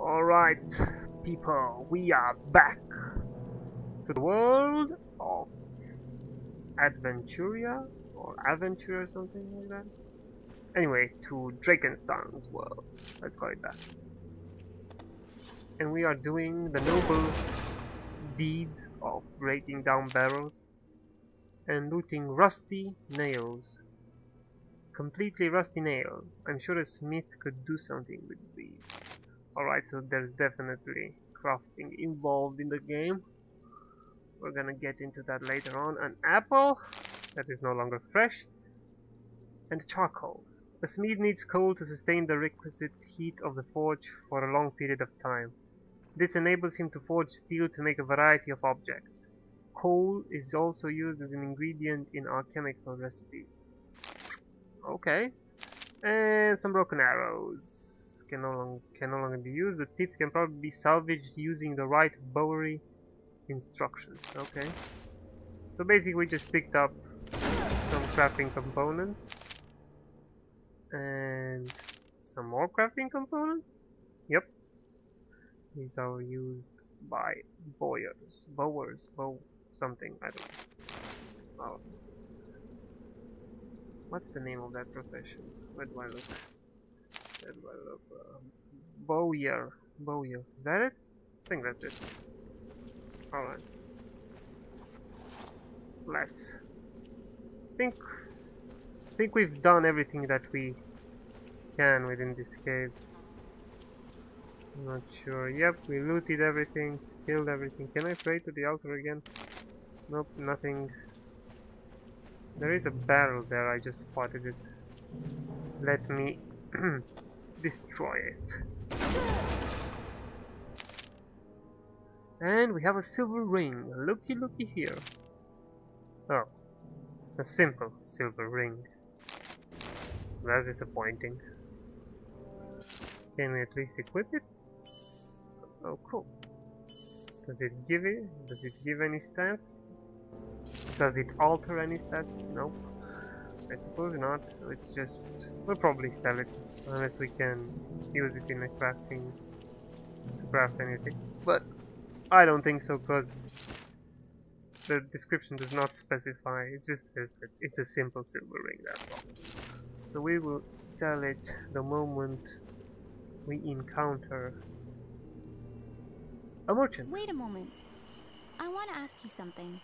Alright, people, we are back to the world of Adventuria or Aventure or something like that. Anyway, to Drakensang's world, let's call it that. And we are doing the noble deeds of breaking down barrels and looting rusty nails. Completely rusty nails. I'm sure a smith could do something with these. Alright, so there's definitely crafting involved in the game. We're gonna get into that later on. An apple that is no longer fresh, and charcoal. A smith needs coal to sustain the requisite heat of the forge for a long period of time. This enables him to forge steel to make a variety of objects. Coal is also used as an ingredient in alchemical recipes. Okay. And some broken arrows can no longer be used. The tips can probably be salvaged using the right bowery instructions. Okay. So basically we just picked up some crafting components. And some more crafting components? Yep. These are used by bowers, something, I don't know. Oh. What's the name of that profession? Where do I look? Bowyer. Is that it? I think that's it. Alright. Let's think we've done everything that we can within this cave. I'm not sure. Yep, we looted everything, killed everything. Can I pray to the altar again? Nope, nothing. There is a barrel there, I just spotted it. Let me destroy it. And we have a silver ring. Looky here. Oh, a simple silver ring. That's disappointing. Can we at least equip it? Oh, cool. Does it give any stats? Does it alter any stats? Nope. I suppose not, so it's just... we'll probably sell it, unless we can use it in a crafting... to craft anything. But I don't think so, because the description does not specify, it just says that it's a simple silver ring, that's all. So we will sell it the moment we encounter a merchant. Wait a moment. I want to ask you something.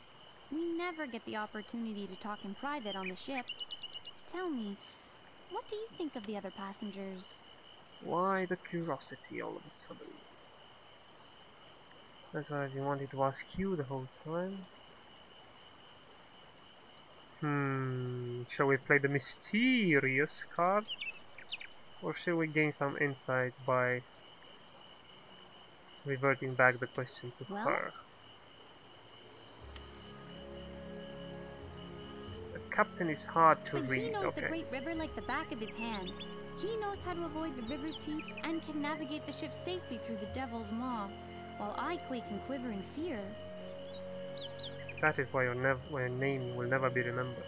We never get the opportunity to talk in private on the ship. Tell me, what do you think of the other passengers? Why the curiosity all of a sudden? That's what I've been wanting to ask you the whole time. Shall we play the mysterious card? Or shall we gain some insight by reverting back the question to her? The captain is hard to read. He knows the great river like the back of his hand. He knows how to avoid the river's teeth and can navigate the ship safely through the devil's maw, while I quake and quiver in fear. That is why your name will never be remembered.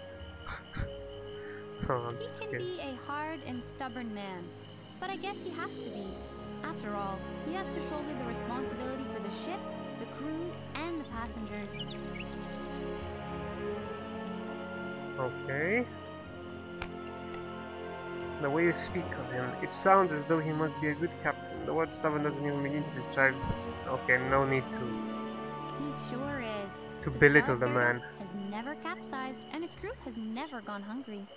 Oh, he can be a hard and stubborn man, but I guess he has to be. After all, he has to shoulder the responsibility for the ship, the crew, and the passengers. Okay. The way you speak of him, it sounds as though he must be a good captain. The word stubborn doesn't even begin to describe... Okay, no need to... He sure is. To belittle the man. Has never capsized, and its crew has never gone hungry.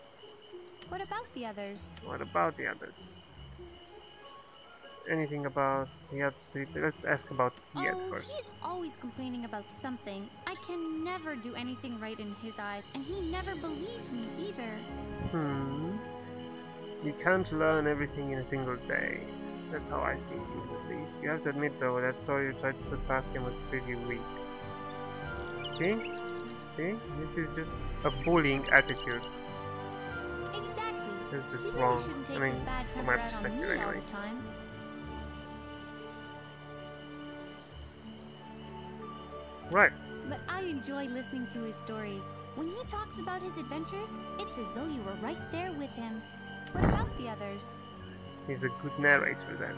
What about the others? What about the others? Anything about the other people? Let's ask about Piet first. He's always complaining about something. I can never do anything right in his eyes, and he never believes me either. You can't learn everything in a single day. That's how I see it, at least. You have to admit, though, that story you tried to put past him was pretty weak. See? This is just a bullying attitude. Exactly. It's just wrong. I mean, from my perspective, anyway. Right. But I enjoy listening to his stories. When he talks about his adventures, it's as though you were right there with him. What about the others? He's a good narrator then.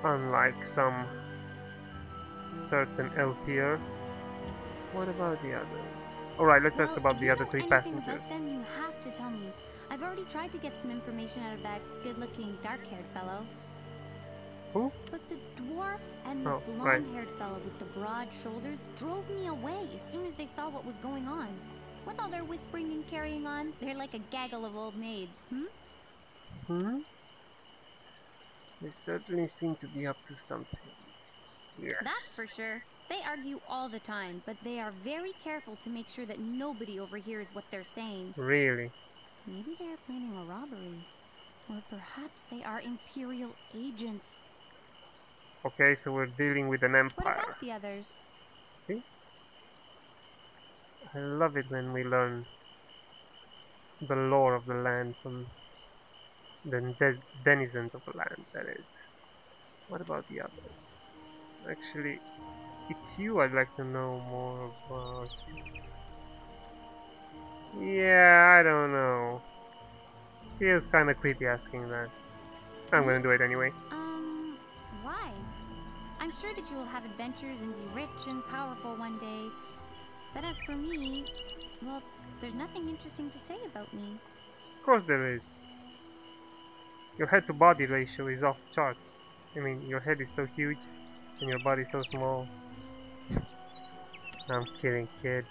Unlike some certain elf here. What about the others? Alright, let's ask about If the you other know 3 anything passengers. about them, you have to tell me. I've already tried to get some information out of that good-looking, dark-haired fellow. Who? But the dwarf and the Oh, right. blonde-haired fellow with the broad shoulders drove me away as soon as they saw what was going on. With all their whispering and carrying on, they're like a gaggle of old maids, Hmm? They certainly seem to be up to something. That's Yes. for sure. They argue all the time, but they are very careful to make sure that nobody overhears what they're saying. Really? Maybe they are planning a robbery. Or perhaps they are Imperial agents. Okay, so we're dealing with an What empire. about the others? See? I love it when we learn the lore of the land from the denizens of the land, that is. What about the others? Actually, it's you I'd like to know more about. Yeah, I don't know. Feels kinda creepy asking that. I'm Me? gonna do it anyway. Why? I'm sure that you will have adventures and be rich and powerful one day. But as for me, well, there's nothing interesting to say about me. Of course there is. Your head to body ratio is off charts. I mean, your head is so huge and your body so small. I'm kidding, kid.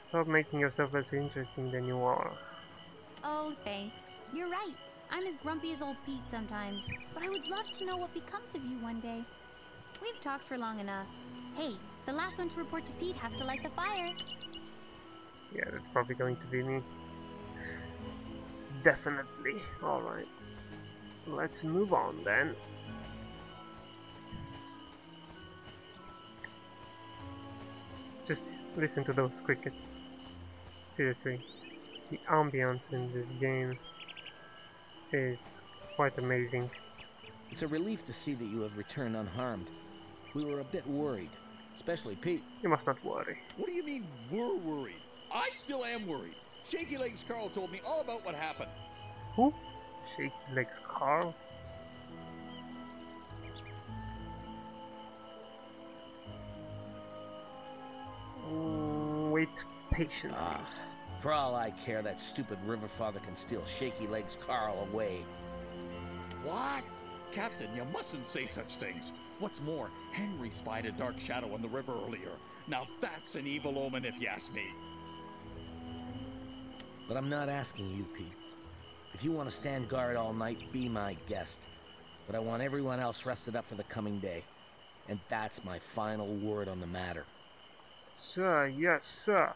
Stop making yourself less interesting than you are. Oh, thanks. You're right. I'm as grumpy as old Pete sometimes. But I would love to know what becomes of you one day. We've talked for long enough. Hey, the last one to report to Pete has to light the fire. Yeah, that's probably going to be me. Definitely. Alright. Let's move on then. Just listen to those crickets. Seriously, the ambience in this game is quite amazing. It's a relief to see that you have returned unharmed. We were a bit worried, especially Pete. You must not worry. What do you mean we're worried? I still am worried. Shaky Legs Carl told me all about what happened. Who? Shaky Legs Carl? Wait patiently. For all I care, that stupid river father can steal Shaky Legs Carl away. What? Captain, you mustn't say such things. What's more, Henry spied a dark shadow on the river earlier. Now that's an evil omen if you ask me. But I'm not asking you, Pete. If you want to stand guard all night, be my guest. But I want everyone else rested up for the coming day. And that's my final word on the matter. Sir, yes, sir.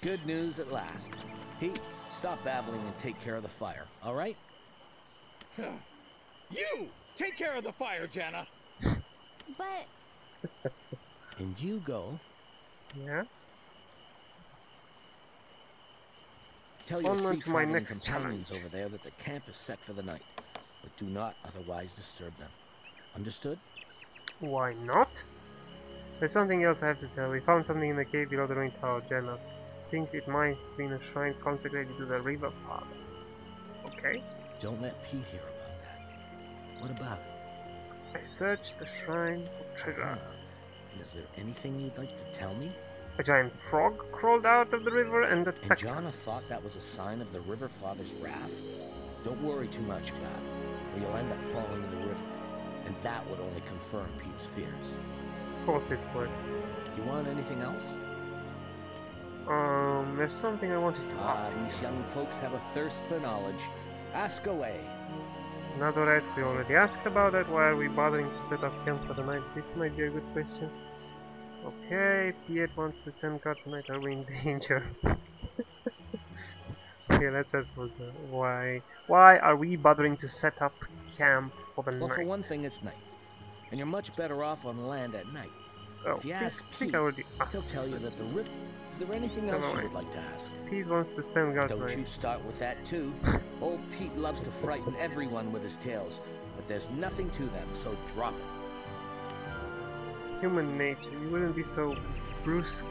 Good news at last. Pete, stop babbling and take care of the fire, all right? You! Take care of the fire, Jana! But And you go. Yeah? Tell your Onward three to my traveling next companions challenge. over there that the camp is set for the night. But do not otherwise disturb them. Understood? Why not? There's something else I have to tell. We found something in the cave below the ruined tower. Jenna thinks it might have been a shrine consecrated to the river father. Okay. Don't let Pete hear about that. What about it? I searched the shrine for treasure. Is there anything you'd like to tell me? A giant frog crawled out of the river and And attacked Jana us. thought that was a sign of the River Father's wrath? Don't worry too much about it, or you'll end up falling in the river. And that would only confirm Pete's fears. Of course it would. You want anything else? There's something I wanted to ask. These young folks have a thirst for knowledge. Ask away. Nadoret, we already asked about that. Why are we bothering to set up camp for the night? This might be a good question. Okay, Piet wants to stand guard tonight. Are we in danger? Okay, let's ask for the why. Why are we bothering to set up camp for the Well, night? for one thing, it's night. And you're much better off on land at night. Oh, If you I ask think Pete, I already asked. he'll tell you that the river... Is there anything else you would like to ask? Pete wants to stand guard Don't tonight. you start with that, too. Old Pete loves to frighten everyone with his tales, but there's nothing to them, so drop it. Human nature. You wouldn't be so brusque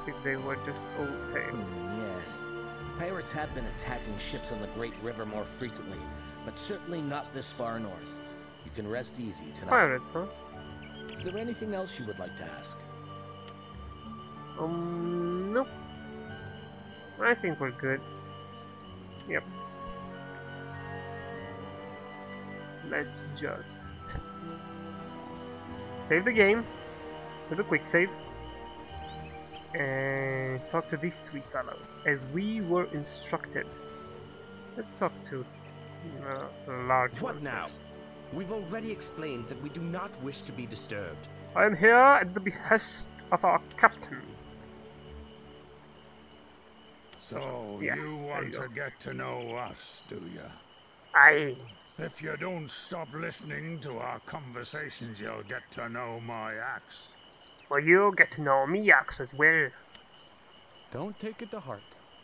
if they were just old tales. Yes. Pirates have been attacking ships on the Great River more frequently, but certainly not this far north. You can rest easy tonight. Pirates, huh? Is there anything else you would like to ask? Nope. I think we're good. Yep. Let's just save the game with a quick save and talk to these three fellows as we were instructed. Let's talk to the large one What now? first. We've already explained that we do not wish to be disturbed. I am here at the behest of our captain. So Yeah, you there want you go. to get to know us, do you? Aye. If you don't stop listening to our conversations, you'll get to know my axe. Well, you'll get to know me, Axe, as well. Don't take it to heart.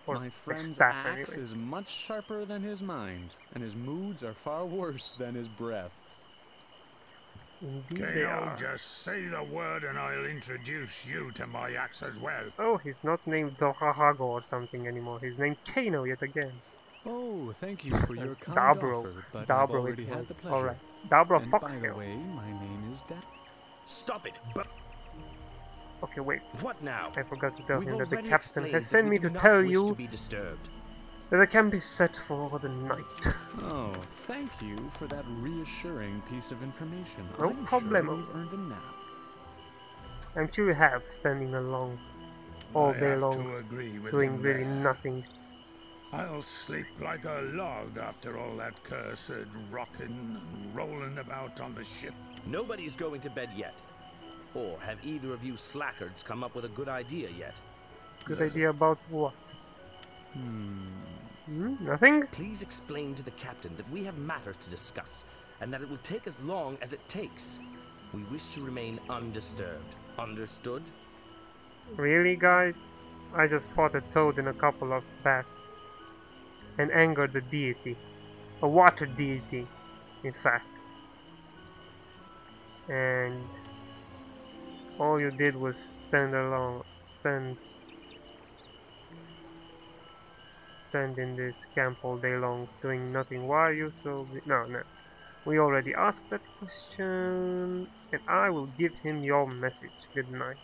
Or My my friend's staff, axe anyway. is much sharper than his mind, and his moods are far worse than his breath. Indeed they Kano, are. just say the word and I'll introduce you to my axe as well. Oh, he's not named Dorahago or something anymore. He's named Kano yet again. Oh, thank you for your kind Dabro. offer, but I've Dabro already it had was. the pleasure. Alright. Dabro And by the Foxtail. way, my name is Stop it! But Okay, wait. what now? I forgot to tell We've him that the already captain explained has that sent we me do to not tell wish you to be disturbed. that the camp is set for the night. Oh, thank you for that reassuring piece of information. No I'm problemo. sure you've earned a nap. I'm sure you have, standing along all I day have long, to agree with doing him really there. nothing. I'll sleep like a log after all that cursed rocking and rolling about on the ship. Nobody's going to bed yet. Or have either of you slackards come up with a good idea yet? Good idea about what? Hmm. Nothing? Please explain to the captain that we have matters to discuss, and that it will take as long as it takes. We wish to remain undisturbed. Understood? Really, guys? I just fought a toad and a couple of bats. And angered the deity. A water deity, in fact. And all you did was stand in this camp all day long doing nothing. Why are you so no. We already asked that question, and I will give him your message. Good night,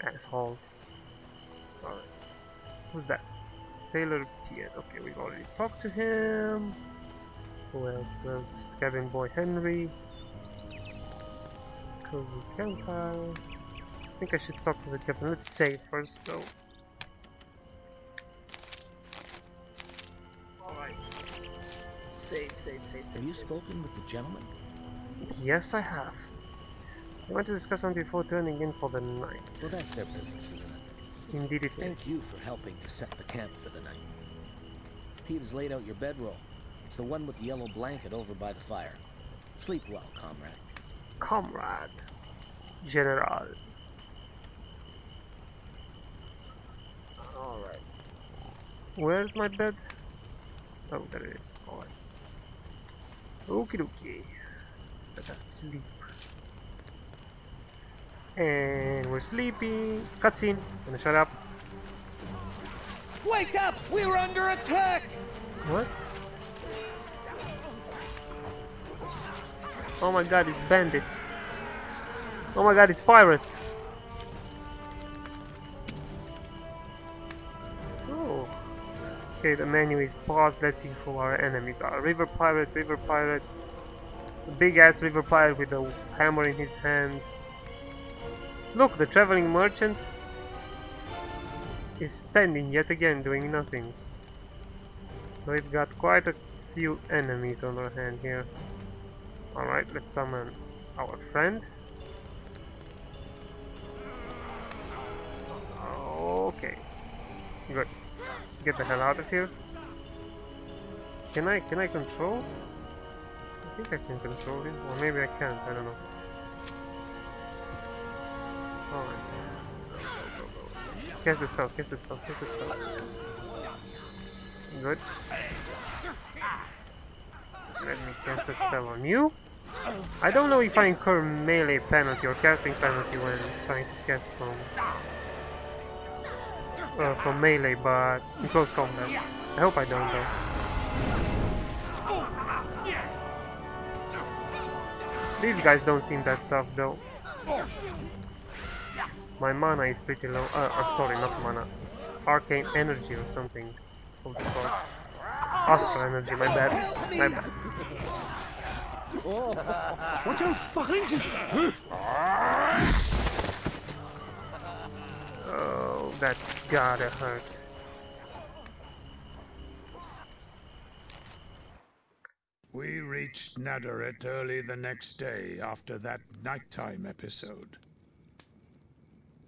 assholes. Alright. Who's that? Sailor Piet. Okay, we've already talked to him. Who else? Who else? Cabin Boy Henry. Cozy Campfire. I think I should talk to the captain. Let's save first, though. Alright. Save. Have you spoken with the gentleman? Yes, I have. I want to discuss something before turning in for the night. Well, that's their business, isn't it? Indeed it Thank is. you for helping to set the camp for the night. Pete has laid out your bedroll. It's the one with the yellow blanket over by the fire. Sleep well, comrade. Comrade. General. Alright. Where's my bed? Oh, there it is. Alright. Okie dokie. Let us sleep. And we're sleeping. Cutscene. Gonna shut up. Wake up! We're under attack! What? Oh my god, it's bandits. Oh my god, it's pirates. Oh. Okay, the menu is paused. Let's see who our enemies are. River pirate, a big ass river pirate with a hammer in his hand. Look, the traveling merchant is standing yet again doing nothing. So we've got quite a few enemies on our hand here. Alright, let's summon our friend. Okay. Good. Get the hell out of here. Can I control? I think I can control it, or maybe I can't, I don't know. Alright. Go. Cast the spell. Good. Let me cast the spell on you. I don't know if I incur melee penalty or casting penalty when trying to cast from for melee, but in close combat. I hope I don't though. These guys don't seem that tough though. My mana is pretty low. I'm sorry, not mana. Arcane energy or something of the sort. Astral energy, my bad. My bad. Watch out! Behind you! Oh, that's gotta hurt. We reached Netherett early the next day after that nighttime episode.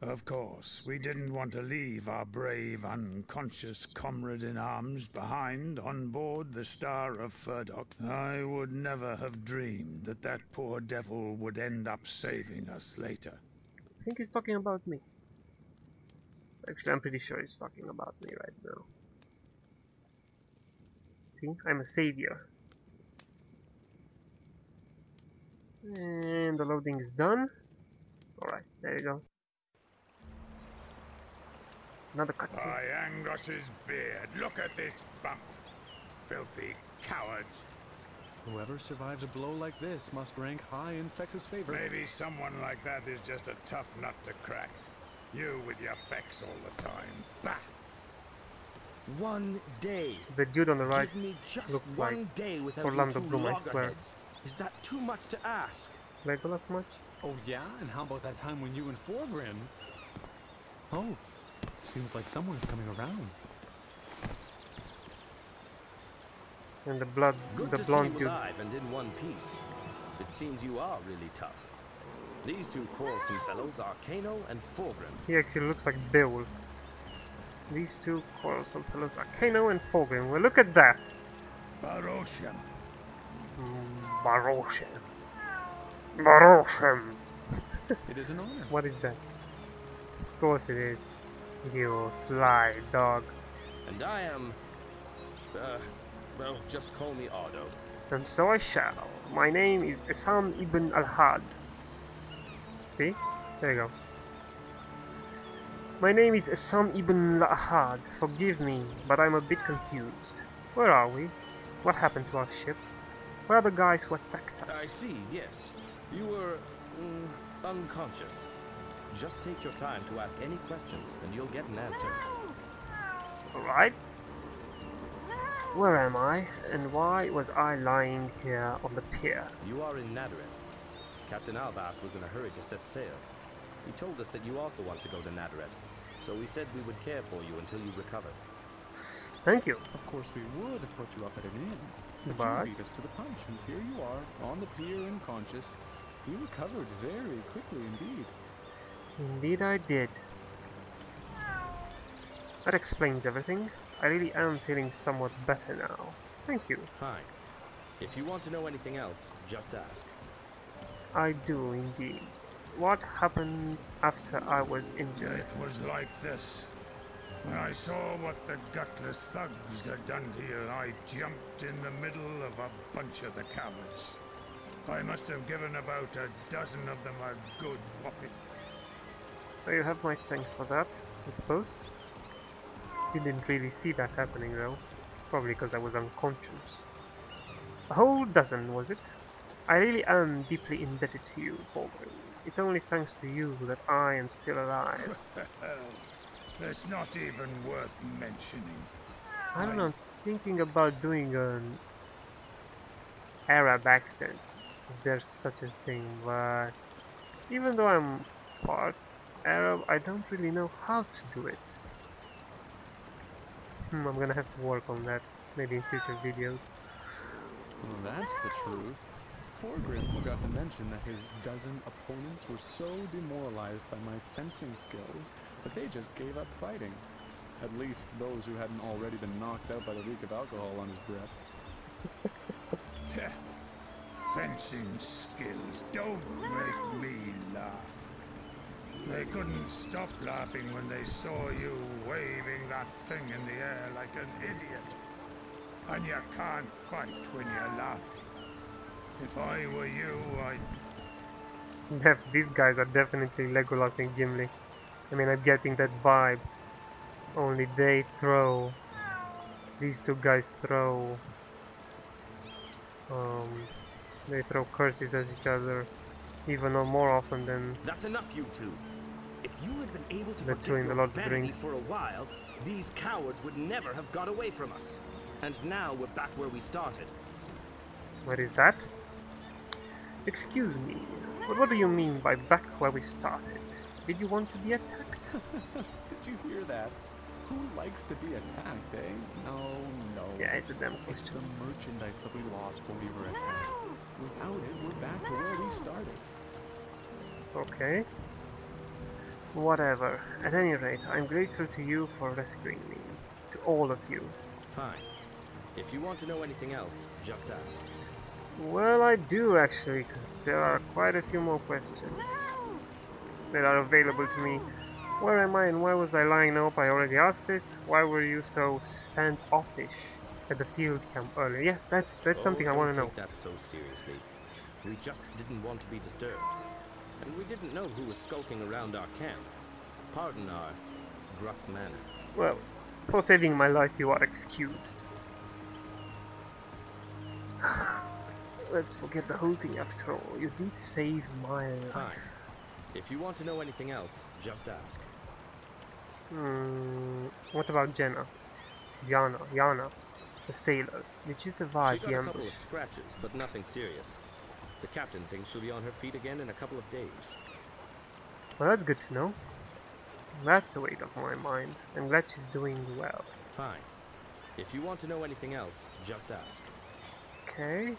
Of course, we didn't want to leave our brave, unconscious comrade-in-arms behind on board the Star of Furdock. I would never have dreamed that that poor devil would end up saving us later. I think he's talking about me. Actually, I'm pretty sure he's talking about me right now. See, I'm a savior. And the loading is done. Alright, there you go. Another cutscene. By Angos's beard, look at this bump. Filthy cowards. Whoever survives a blow like this must rank high in Fex's favor. Maybe someone like that is just a tough nut to crack. You with your Fex all the time. Bah! One day. The dude on the right Give me just looks one like day without Orlando you two Bloom, I swear. loggerheads. Is that too much to ask? Legolas much? Oh yeah? And how about that time when you and Forgrim... Oh, seems like someone's coming around. And the Good the to blonde see you dude. alive and in one piece. It seems you are really tough. These two quarrelsome fellows are Kano and Forgrim. He actually looks like Beowulf. These two quarrelsome fellows are Kano and Fulgrim. Well, look at that! Baroshem. Baroshem. Baroshem! It is an honor. What is that? Of course it is. You sly dog. And I am... well, just call me Ardo. And so I shall. My name is Esam ibn al-Had. See? There you go. My name is Esam ibn al-Had. Forgive me, but I'm a bit confused. Where are we? What happened to our ship? Where are the guys who attacked us? I see, yes. You were... unconscious. Just take your time to ask any questions, and you'll get an answer. Alright. Where am I? And why was I lying here on the pier? You are in Netherett. Captain Albas was in a hurry to set sail. He told us that you also want to go to Netherett, so we said we would care for you until you recovered. Thank you. Of course we would have put you up at an inn. But You beat us to the punch, and here you are, on the pier unconscious. You recovered very quickly indeed. indeed I did. That explains everything. I really am feeling somewhat better now. Thank you. Fine. If you want to know anything else, just ask. I do indeed. What happened after I was injured? It was like this. When I saw what the gutless thugs had done to you, I jumped in the middle of a bunch of the cowards. I must have given about a dozen of them a good whopping. So you have my thanks for that, I suppose. Didn't really see that happening though. Probably because I was unconscious. A whole dozen, was it? I really am deeply indebted to you, Fulgrim. It's only thanks to you that I am still alive. It's not even worth mentioning. I don't know, I'm thinking about doing an Arab accent, if there's such a thing, but even though I'm part Arab, I don't really know how to do it. I'm gonna have to work on that, maybe in future videos. Well, that's the truth. Forgrim forgot to mention that his dozen opponents were so demoralized by my fencing skills that they just gave up fighting. At least those who hadn't already been knocked out by the reek of alcohol on his breath. Fencing skills don't make me laugh. They couldn't stop laughing when they saw you waving that thing in the air like an idiot. And you can't fight when you're laughing. If I were you, These guys are definitely Legolas and Gimli. I mean, I'm getting that vibe. Only they throw. These two guys throw. They throw curses at each other, even more often than That's enough, you two. If you had been able to the two forget in the your Lord of the vanity Rings. for a while, these cowards would never have got away from us. And now we're back where we started. What is that? Excuse me, but what do you mean by back where we started? Did you want to be attacked? Did you hear that? Who likes to be attacked, eh? No, no. Yeah, it's a damn It's question. the merchandise that we lost when we were attacked. Without it, we're back to where we started. Okay. Whatever. At any rate, I'm grateful to you for rescuing me. To all of you. Fine. If you want to know anything else, just ask. Well, I do actually, because there are quite a few more questions that are available to me. Where am I and why was I lying? Nope, I already asked this. Why were you so standoffish at the field camp earlier? Yes, that's something I want to know. Don't take that so seriously. We just didn't want to be disturbed. And we didn't know who was skulking around our camp. Pardon our gruff manner. Well, for saving my life, you are excused. Let's forget the whole thing after all. You did save my life. Fine. If you want to know anything else, just ask. What about Jenna? Yana, the sailor. Did she survive She the got a couple ambush? of scratches, but nothing serious. The captain thinks she'll be on her feet again in a couple of days. Well, that's good to know. That's a weight off my mind. I'm glad she's doing well. Fine. If you want to know anything else, just ask. Okay.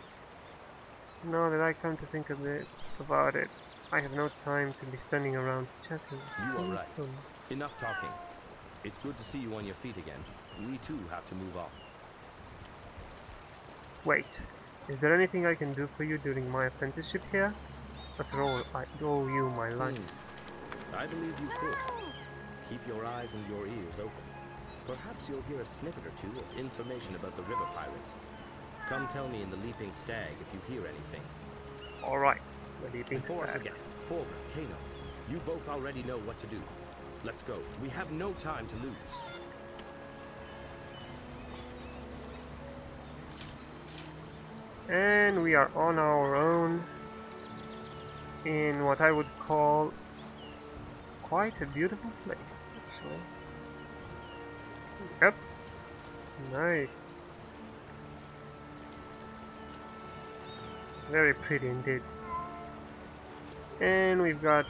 Now that I come to think a bit about it, I have no time to be standing around chatting. You are right. Simpson. Enough talking. It's good to see you on your feet again. We too have to move on. Wait, is there anything I can do for you during my apprenticeship here? After all, I owe you my life. I believe you could. Keep your eyes and your ears open. Perhaps you'll hear a snippet or two of information about the river pirates. Come tell me in the Leaping Stag if you hear anything. Alright, what do you think? Before I forget, Forward, Kano, you both already know what to do. Let's go. We have no time to lose. And we are on our own in what I would call quite a beautiful place, actually. Yep. Nice. Very pretty indeed. And we've got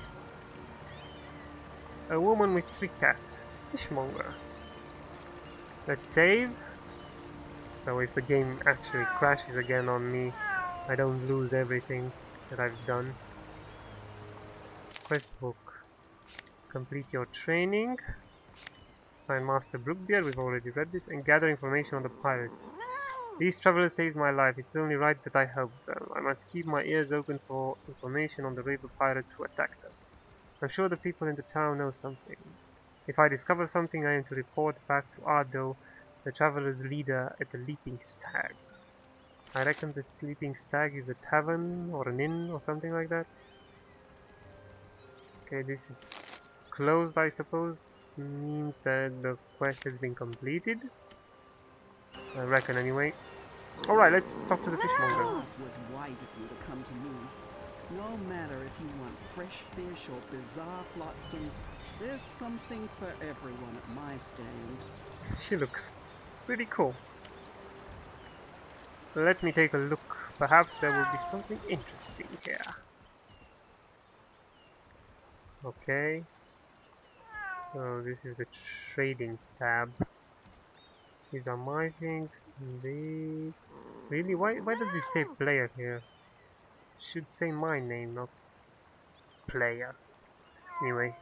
a woman with 3 cats. Fishmonger. Let's save. So if the game actually crashes again on me, I don't lose everything that I've done. Quest book. Complete your training. Find Master Brookbeard, we've already read this, and gather information on the pirates. These travelers saved my life, it's only right that I help them. I must keep my ears open for information on the river pirates who attacked us. I'm sure the people in the town know something. If I discover something, I am to report back to Ardo, the travelers' leader at the Leaping Stag. I reckon the Leaping Stag is a tavern or an inn or something like that. Okay, this is closed, I suppose. Means that the quest has been completed. I reckon anyway. Alright, let's talk to the fishmonger. It was wise of you to come to me. No matter if you want fresh fish or bizarre flotsam, there's something for everyone at my stand. She looks pretty cool. Let me take a look. Perhaps there will be something interesting here. Okay. So this is the trading tab. These are my things. And these. Really? Why does it say player here? It should say my name, not player. Anyway,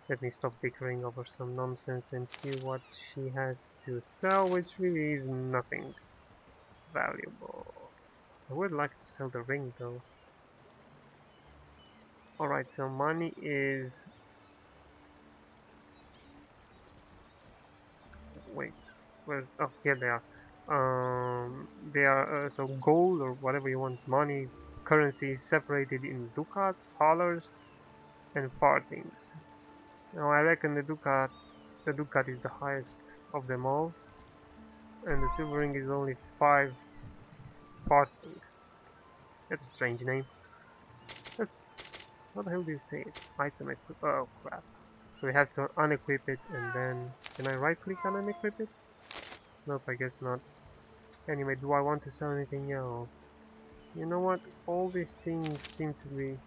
let me stop bickering over some nonsense and see what she has to sell, which really is nothing valuable. I would like to sell the ring though. Alright, so money is... Wait, where's... Oh, here they are. They are, so gold or whatever you want, money, currency is separated in ducats, thalers, and farthings. Now I reckon the ducat The ducat is the highest of them all, and the silver ring is only 5 farthings. That's a strange name. That's... what the hell do you say it? Item equip... oh crap. So we have to unequip it and then... can I right click and unequip it? Nope, I guess not. Anyway, do I want to sell anything else? You know what? All these things seem to be...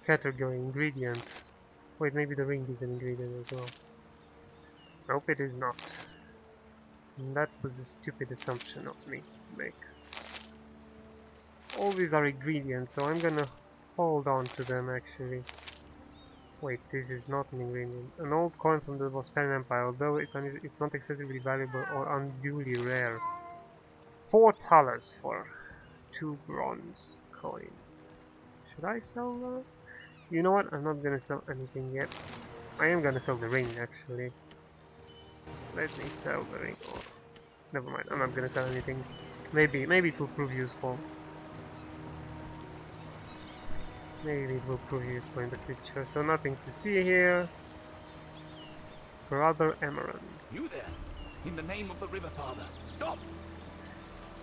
category, ingredient. Wait, maybe the ring is an ingredient as well. Nope, it is not. That was a stupid assumption of me to make. All these are ingredients, so I'm gonna hold on to them actually. Wait, this is not an ingredient. An old coin from the Vesperian Empire, although it's not excessively valuable or unduly rare. 4 thalers for 2 bronze coins. Should I sell that? You know what? I'm not gonna sell anything yet. I am gonna sell the ring actually. Let me sell the ring. Oh, never mind. I'm not gonna sell anything. Maybe it will prove useful. Maybe it will prove useful in the future. So nothing to see here. Brother Emerald. You there! In the name of the River Father, stop!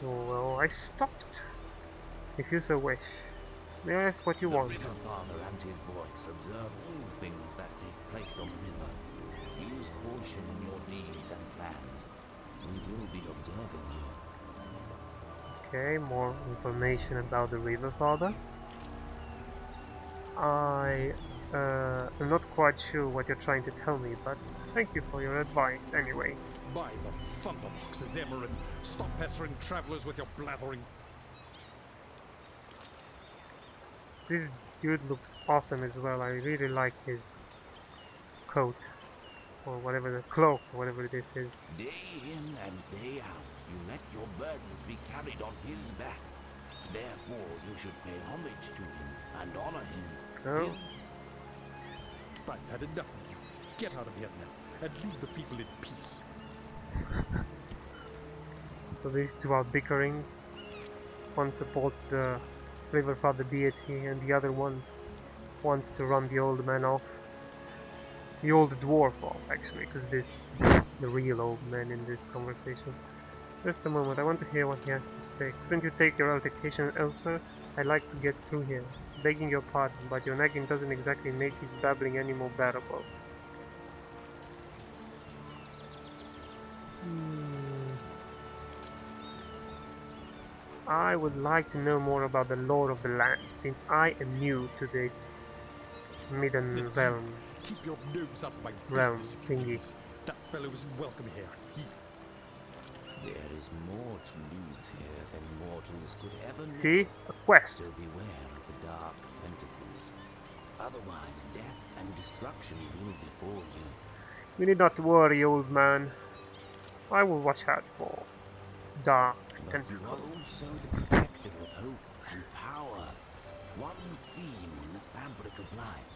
Oh well, I stopped. If you so wish. May I ask what you want? The River Father and his voice observe all things that take place on the river. Use caution in your deeds and plans. We will be observing you. Okay, more information about the River Father. I am not quite sure what you're trying to tell me, but thank you for your advice anyway. By the thunderboxes, Emerald, stop pestering travelers with your blathering. This dude looks awesome as well. I really like his coat, or whatever, the cloak, or whatever this is. Day in and day out, you let your burdens be carried on his back. Therefore, you should pay homage to him and honor him. Oh. I've had enough of you. Get out of here now, and leave the people in peace. So these two are bickering. One supports the River Father deity, and the other one wants to run the old man off. The old dwarf off, actually, because this is the real old man in this conversation. Just a moment, I want to hear what he has to say. Couldn't you take your altercation elsewhere? I'd like to get through here. Begging your pardon, but your nagging doesn't exactly make his babbling any more bearable. I would like to know more about the lore of the land, since I am new to this Midden realm. Keep your nose out of my realm business, thingy. That fellow isn't welcome here. There is more to lose here than mortals could ever know. See? A quest. So beware of the dark tentacles. Otherwise, death and destruction will befall you. You need not worry, old man. I will watch out for dark But you are tentacles. also the protector of hope and power. One seam in the fabric of life.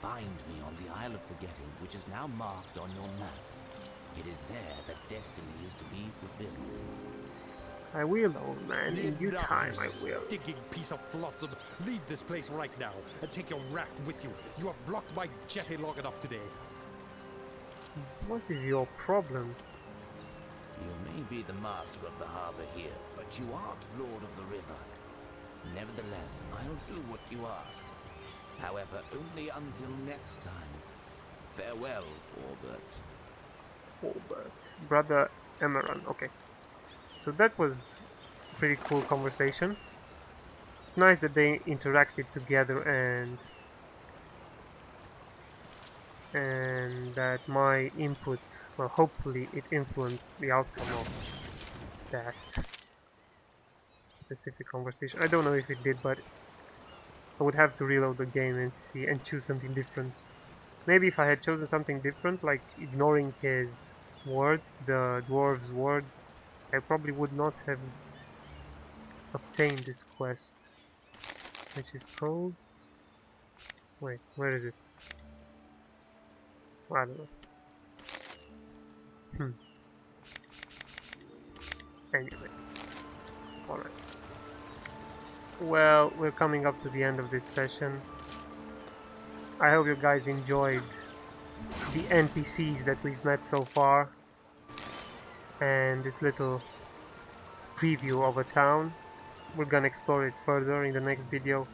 Find me on the Isle of Forgetting, which is now marked on your map. It is there that destiny is to be fulfilled. I will, old man. In due time, I will. Stinking piece of flotsam. Leave this place right now and take your raft with you. You have blocked my jetty long enough today. What is your problem? You may be the master of the harbor here, but you aren't lord of the river. Nevertheless, I'll do what you ask. However, only until next time. Farewell, Orbert. Albert. Brother Emerald. Okay. So that was a pretty cool conversation. It's nice that they interacted together and that my input, well, hopefully it influenced the outcome of that specific conversation. I don't know if it did, but I would have to reload the game and see and choose something different. Maybe if I had chosen something different, like ignoring his words, the dwarves' words, I probably would not have obtained this quest, which is called... Wait, where is it? I don't know. Anyway. Alright. Well, we're coming up to the end of this session. I hope you guys enjoyed the NPCs that we've met so far, and this little preview of a town. We're gonna explore it further in the next video.